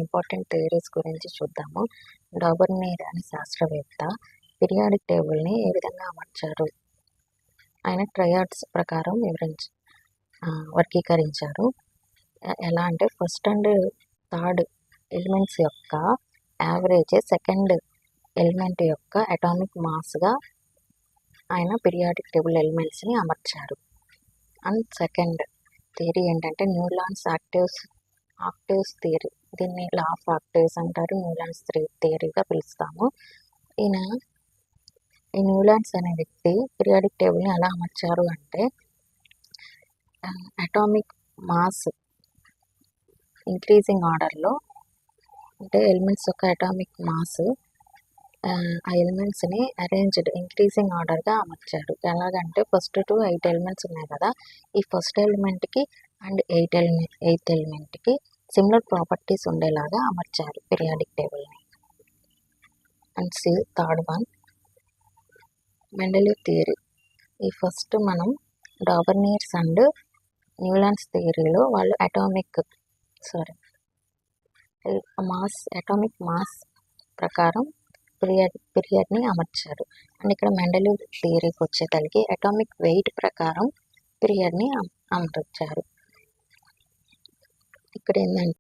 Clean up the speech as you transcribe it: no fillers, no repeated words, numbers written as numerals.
Important theories గురించి చూద్దాము. డాబర్నీర్ అనే శాస్త్రవేత్త పీరియాడిక్ టేబుల్ని ఏ విధంగా అమర్చారు? ఆయన ట్రయాడ్స్ ప్రకారం వర్గీకరించారు. ఎలా అంటే ఫస్ట్ అండ్ థర్డ్ ఎలిమెంట్స్ యొక్క యావరేజ్ సెకండ్ ఎలిమెంట్ యొక్క అటామిక్ మాస్గా ఆయన పీరియాడిక్ టేబుల్ ఎలిమెంట్స్ని అమర్చారు. అండ్ సెకండ్ థియరీ ఏంటంటే న్యూలాన్స్ ఆక్టివ్స్ థియరీ. దీన్ని లా ఆఫ్ ఆక్టివ్స్ అంటారు, న్యూలాన్స్ థియరీగా పిలుస్తాము. ఈ న్యూలాన్స్ అనే వ్యక్తి పీరియాడిక్ టేబుల్ని ఎలా అమర్చారు అంటే అటామిక్ మాస్ ఇంక్రీజింగ్ ఆర్డర్లో, అంటే ఎలిమెంట్స్ యొక్క అటామిక్ మాస్ ఆ ఎలిమెంట్స్ని అరేంజ్డ్ ఇంక్రీజింగ్ ఆర్డర్గా అమర్చారు. ఎలాగంటే ఫస్ట్ టు 8 ఎలిమెంట్స్ ఉన్నాయి కదా, ఈ ఫస్ట్ ఎలిమెంట్కి అండ్ ఎయిత్ ఎలిమెంట్కి సిమిలర్ ప్రాపర్టీస్ ఉండేలాగా అమర్చారు పీరియాడిక్ టేబుల్ని. And third one Mendeleev theory. ఈ ఫస్ట్ మనం డాబర్నీర్స్ అండ్ న్యూలాన్స్ థియరీలో వాళ్ళు అటామిక్ మాస్ ప్రకారం పీరియడ్ని అమర్చారు. అండ్ ఇక్కడ మెండలీవ్ థియరీకి వచ్చేసరికి అటామిక్ వెయిట్ ప్రకారం పీరియడ్ని అమర్చారు. ఇక్కడ ఏంటంటే